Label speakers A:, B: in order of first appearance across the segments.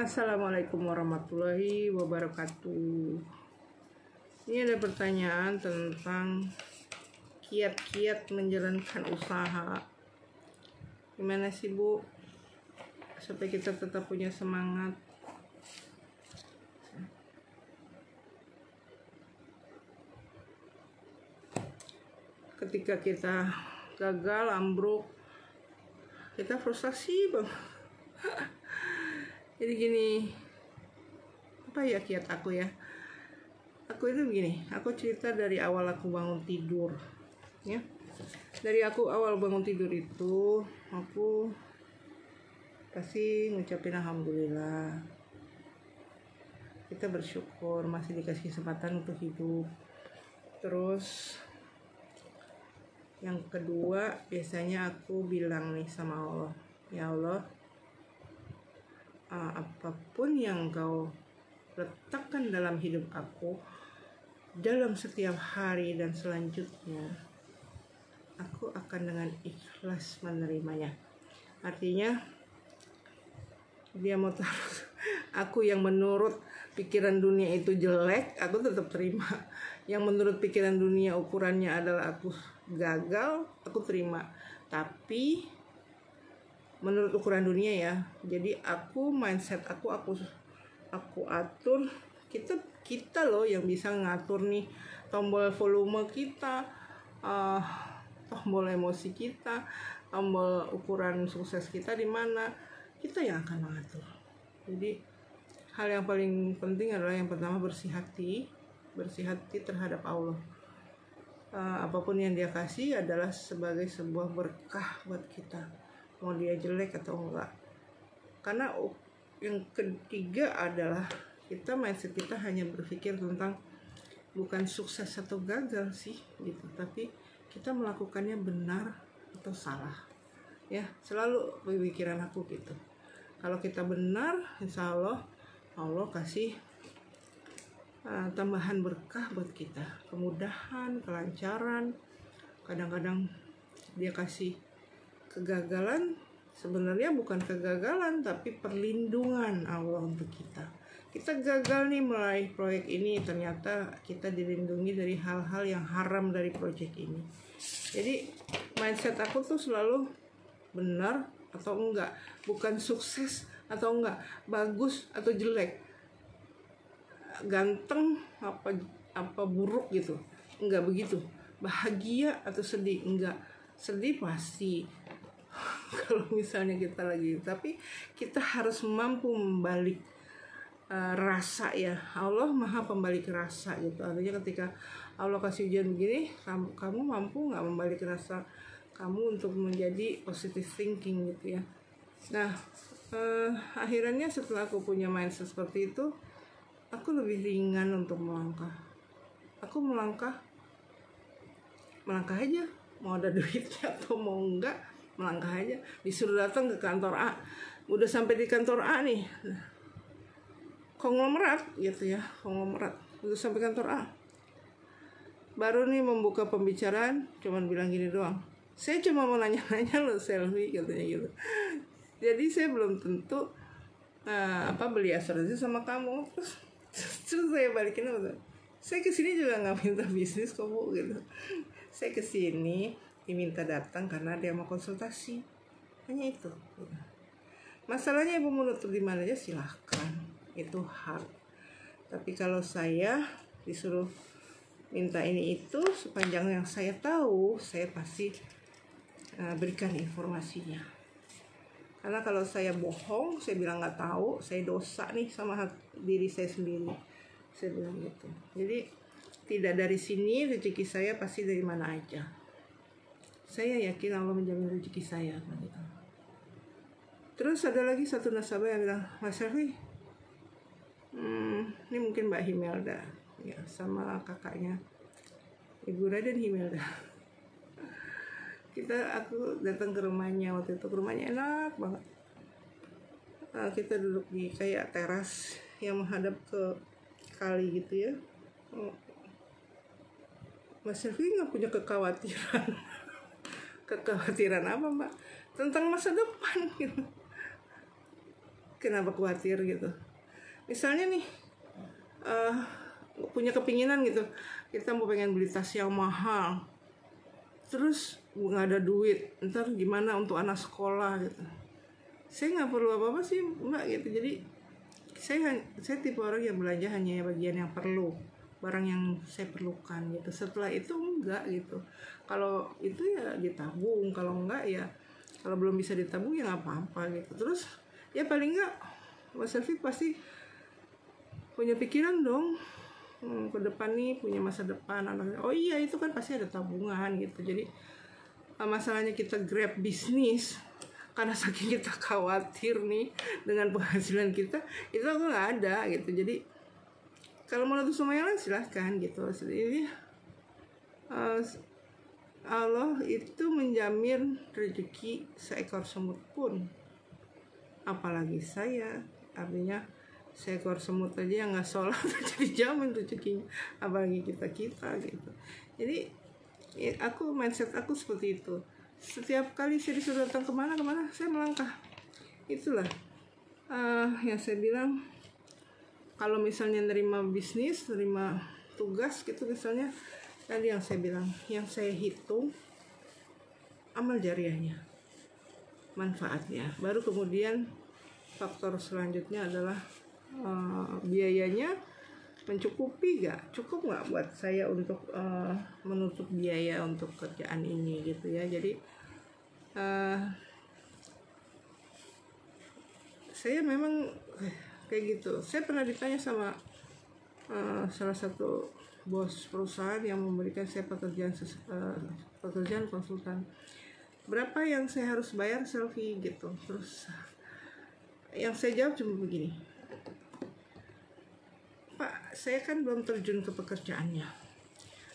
A: Assalamualaikum warahmatullahi wabarakatuh. Ini ada pertanyaan tentang kiat-kiat menjalankan usaha. Gimana sih Bu, supaya kita tetap punya semangat? Ketika kita gagal, ambruk, kita frustasi Bang. Jadi gini, apa ya kiat aku ya? Aku itu begini, aku cerita dari awal aku bangun tidur, ya. Dari aku awal bangun tidur itu, aku pasti ngucapin alhamdulillah. Kita bersyukur masih dikasih kesempatan untuk hidup. Terus yang kedua, biasanya aku bilang nih sama Allah, ya Allah, apapun yang kau letakkan dalam hidup aku dalam setiap hari dan selanjutnya, aku akan dengan ikhlas menerimanya. Artinya dia mau taruh aku yang menurut pikiran dunia itu jelek, aku tetap terima. Yang menurut pikiran dunia ukurannya adalah aku gagal, aku terima. Tapi menurut ukuran dunia ya, jadi aku mindset aku atur. Kita loh yang bisa ngatur nih tombol volume kita, tombol emosi kita, tombol ukuran sukses kita di mana, kita yang akan mengatur. Jadi hal yang paling penting adalah yang pertama bersih hati terhadap Allah. Apapun yang dia kasih adalah sebagai sebuah berkah buat kita, mau dia jelek atau enggak. Karena yang ketiga adalah mindset kita hanya berpikir tentang bukan sukses atau gagal sih gitu, tapi kita melakukannya benar atau salah. Ya, selalu pemikiran aku gitu. Kalau kita benar, insya Allah kasih tambahan berkah buat kita, kemudahan, kelancaran. Kadang-kadang dia kasih kegagalan, sebenarnya bukan kegagalan tapi perlindungan Allah untuk kita. Kita gagal nih meraih proyek ini, ternyata kita dilindungi dari hal-hal yang haram dari proyek ini. Jadi mindset aku tuh selalu benar atau enggak, bukan sukses atau enggak, bagus atau jelek, ganteng apa buruk gitu, enggak begitu. Bahagia atau sedih, enggak. Sedih pasti kalau misalnya kita lagi, tapi kita harus mampu membalik rasa ya. Allah maha pembalik rasa gitu. Artinya ketika Allah kasih ujian begini, kamu mampu nggak membalik rasa kamu untuk menjadi positive thinking gitu ya. Nah, akhirnya setelah aku punya mindset seperti itu, aku lebih ringan untuk melangkah. Aku melangkah aja, mau ada duitnya atau mau enggak, melangkah aja. Disuruh datang ke kantor A, udah sampai di kantor A nih, konglomerat gitu ya, udah sampai kantor A, baru nih membuka pembicaraan, cuman bilang gini doang, saya cuma mau nanya-nanya lo selfie katanya gitu. Jadi saya belum tentu beli asuransi sama kamu. Terus saya balikin apa, saya kesini juga nggak minta bisnis kok Bu gitu. Saya kesini diminta datang karena dia mau konsultasi, hanya itu. Masalahnya Ibu mau nutup di mana aja silahkan, itu hak. Tapi kalau saya disuruh minta ini itu, sepanjang yang saya tahu, saya pasti berikan informasinya. Karena kalau saya bohong, saya bilang nggak tahu, saya dosa nih sama diri saya sendiri. Saya bilang gitu. Jadi tidak dari sini rezeki saya, pasti dari mana aja. Saya yakin Allah menjamin rezeki saya. Gitu. Terus ada lagi satu nasabah yang bilang, Mas Selvi, ini mungkin Mbak Himelda ya, sama kakaknya Ibu Raden Himelda. Aku datang ke rumahnya waktu itu, rumahnya enak banget. Kita duduk di kayak teras yang menghadap ke kali gitu ya. Mas Selvi nggak punya kekhawatiran. Kekhawatiran apa Mbak? Tentang masa depan gitu. Kenapa khawatir gitu? Misalnya nih punya kepinginan gitu, kita mau pengen beli tas yang mahal, terus nggak ada duit, ntar gimana untuk anak sekolah gitu. Saya nggak perlu apa-apa sih mbak gitu. Jadi saya tipe orang yang belanja hanya bagian yang perlu, barang yang saya perlukan gitu. Setelah itu enggak gitu. Kalau itu ya ditabung, kalau enggak ya kalau belum bisa ditabung ya nggak apa-apa gitu. Terus ya paling enggak Mas Selvi pasti punya pikiran dong, ke depan nih punya masa depan anaknya. Oh iya itu kan pasti ada tabungan gitu. Jadi masalahnya kita grab bisnis karena saking kita khawatir nih dengan penghasilan kita, itu aku nggak ada gitu. Jadi kalau mau nutup sama yang lain silahkan gitu. Jadi Allah itu menjamin rezeki seekor semut pun, apalagi saya. Artinya seekor semut aja yang nggak sholat jadi jamin rezekinya, apalagi kita gitu. Jadi mindset aku seperti itu. Setiap kali saya disuruh datang kemana saya melangkah. Itulah yang saya bilang, kalau misalnya nerima bisnis, nerima tugas gitu misalnya, tadi yang saya bilang, yang saya hitung amal jariahnya, manfaatnya, baru kemudian faktor selanjutnya adalah biayanya mencukupi gak, cukup nggak buat saya untuk menutup biaya untuk kerjaan ini gitu ya. Jadi saya memang kayak gitu. Saya pernah ditanya sama salah satu bos perusahaan yang memberikan saya pekerjaan konsultan, berapa yang saya harus bayar Selvi gitu. Terus yang saya jawab cuma begini, Pak, saya kan belum terjun ke pekerjaannya.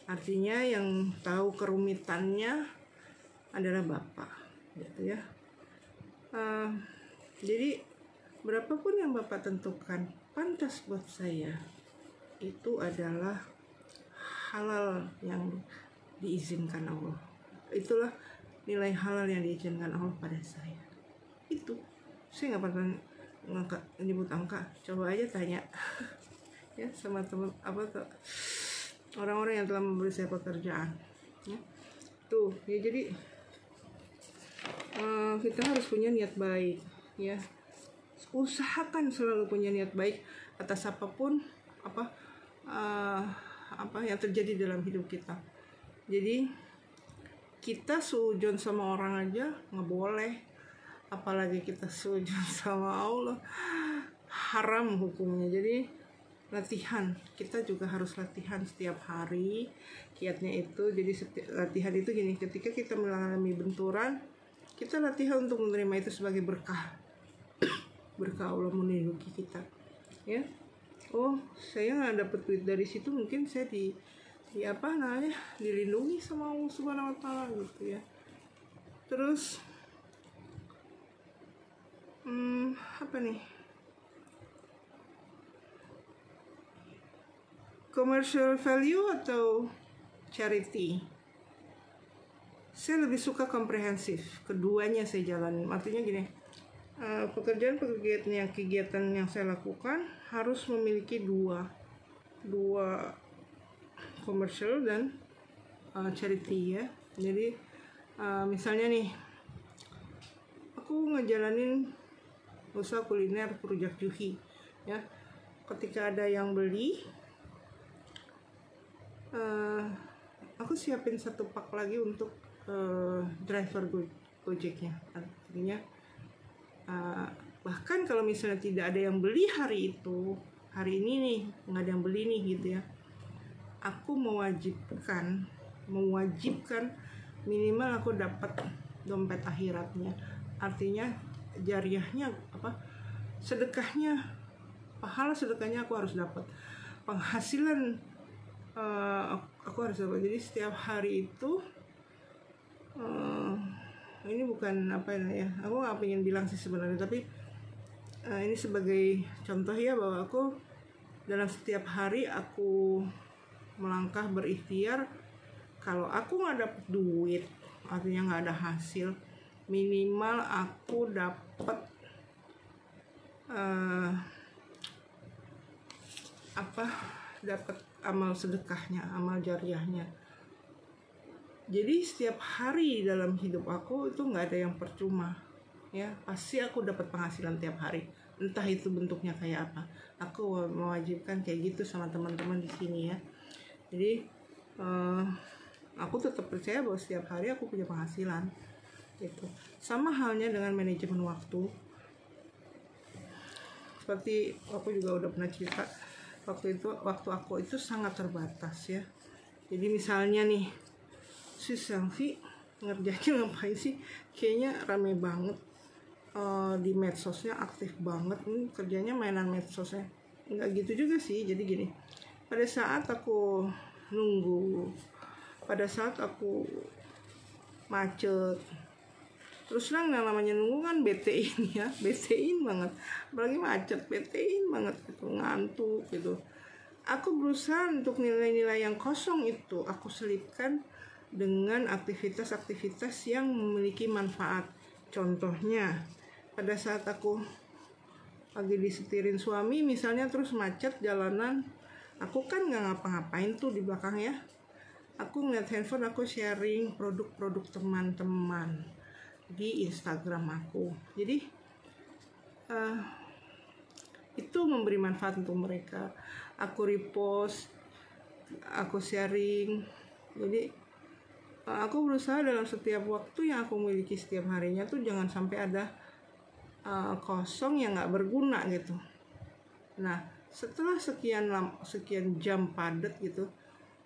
A: Artinya yang tahu kerumitannya adalah Bapak, gitu ya. Jadi berapapun yang Bapak tentukan pantas buat saya, itu adalah halal yang diizinkan Allah. Itulah nilai halal yang diizinkan Allah pada saya. Itu saya nggak pernah nyebut angka. Coba aja tanya ya sama teman orang-orang yang telah memberi saya pekerjaan ya. Tuh ya, jadi kita harus punya niat baik ya. Usahakan selalu punya niat baik atas apapun apa yang terjadi dalam hidup kita. Jadi kita suudzon sama orang aja nggak boleh, apalagi kita suudzon sama Allah, haram hukumnya. Jadi latihan, kita juga harus latihan setiap hari kiatnya itu. Jadi latihan itu gini, ketika kita mengalami benturan, kita latihan untuk menerima itu sebagai berkah. Berkah Allah melindungi kita ya. Oh, saya nggak dapet duit dari situ, mungkin saya dilindungi sama Allah Subhanahu Wa Taala gitu ya. Terus apa nih, commercial value atau charity? Saya lebih suka komprehensif, keduanya saya jalanin. Artinya gini, kegiatan yang saya lakukan harus memiliki dua komersial dan charity ya. Jadi misalnya nih, aku ngejalanin usaha kuliner Rujak Juhi ya. Ketika ada yang beli, aku siapin 1 pak lagi untuk driver Gojeknya. Artinya bahkan kalau misalnya tidak ada yang beli hari ini nih, nggak ada yang beli nih gitu ya, aku mewajibkan minimal aku dapat dompet akhiratnya. Artinya jariahnya sedekahnya, pahala sedekahnya aku harus dapat, penghasilan aku harus dapat. Jadi setiap hari itu ini bukan ya, aku nggak pengen bilang sih sebenarnya, tapi ini sebagai contoh ya, bahwa aku dalam setiap hari aku melangkah berikhtiar. Kalau aku nggak dapet duit, artinya nggak ada hasil, minimal aku dapat dapat amal sedekahnya, amal jariahnya. Jadi setiap hari dalam hidup aku itu nggak ada yang percuma, ya pasti aku dapat penghasilan tiap hari, entah itu bentuknya kayak apa. Aku mewajibkan kayak gitu sama teman-teman di sini ya. Jadi aku tetap percaya bahwa setiap hari aku punya penghasilan gitu. Sama halnya dengan manajemen waktu. Seperti aku juga udah pernah cerita, waktu aku itu sangat terbatas ya. Jadi misalnya nih, si Selfie ngerjain ngapain sih, kayaknya rame banget di medsosnya, aktif banget, kerjanya mainan medsosnya. Enggak gitu juga sih. Jadi gini, pada saat aku nunggu, pada saat aku macet, terus yang namanya nunggu kan betein ya, betein banget, apalagi macet, betein banget gitu, ngantuk gitu. Aku berusaha untuk nilai-nilai yang kosong itu aku selipkan dengan aktivitas-aktivitas yang memiliki manfaat. Contohnya, pada saat aku lagi disetirin suami misalnya, terus macet jalanan, aku kan nggak ngapa-ngapain tuh di belakang ya. Aku ngeliat handphone, aku sharing produk-produk teman-teman di Instagram aku. Jadi itu memberi manfaat untuk mereka. Aku repost, aku sharing. Jadi aku berusaha dalam setiap waktu yang aku miliki setiap harinya tuh jangan sampai ada kosong yang nggak berguna gitu. Nah, setelah sekian jam padat gitu,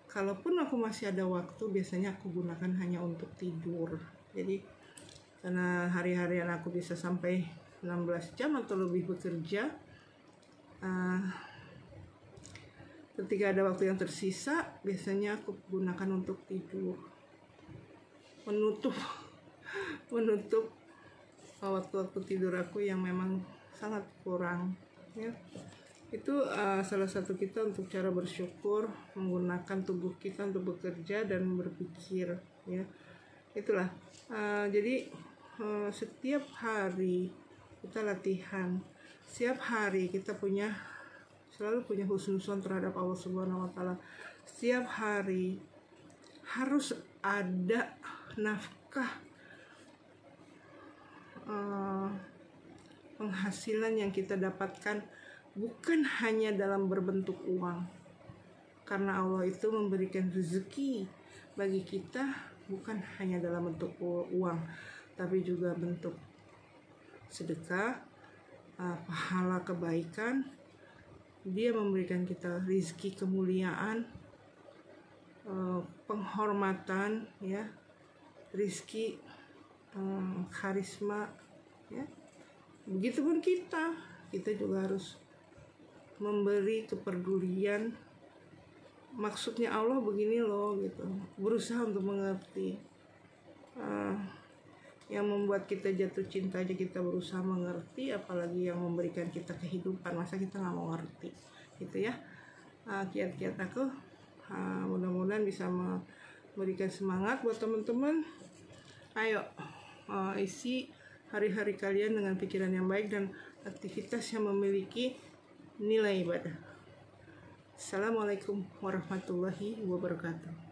A: kalaupun aku masih ada waktu, biasanya aku gunakan hanya untuk tidur. Jadi karena hari-harian aku bisa sampai 16 jam atau lebih bekerja, ketika ada waktu yang tersisa, biasanya aku gunakan untuk tidur, menutup waktu-waktu tidur aku yang memang sangat kurang ya. Itu salah satu kita untuk cara bersyukur, menggunakan tubuh kita untuk bekerja dan berpikir ya. Itulah jadi setiap hari kita latihan, setiap hari kita selalu punya husnuzon terhadap Allah Subhanahu wa Ta'ala. Setiap hari harus ada nafkah penghasilan yang kita dapatkan, bukan hanya dalam berbentuk uang, karena Allah itu memberikan rezeki bagi kita bukan hanya dalam bentuk uang, tapi juga bentuk sedekah, pahala kebaikan. Dia memberikan kita rezeki kemuliaan, penghormatan ya, rezeki karisma ya. Begitupun kita juga harus memberi kepedulian. Maksudnya Allah begini loh gitu, berusaha untuk mengerti. Yang membuat kita jatuh cinta aja kita berusaha mengerti, apalagi yang memberikan kita kehidupan, masa kita nggak mau ngerti gitu ya. Kiat-kiat aku mudah-mudahan bisa memberikan semangat buat teman-teman. Ayo isi hari-hari kalian dengan pikiran yang baik dan aktivitas yang memiliki nilai ibadah. Assalamualaikum warahmatullahi wabarakatuh.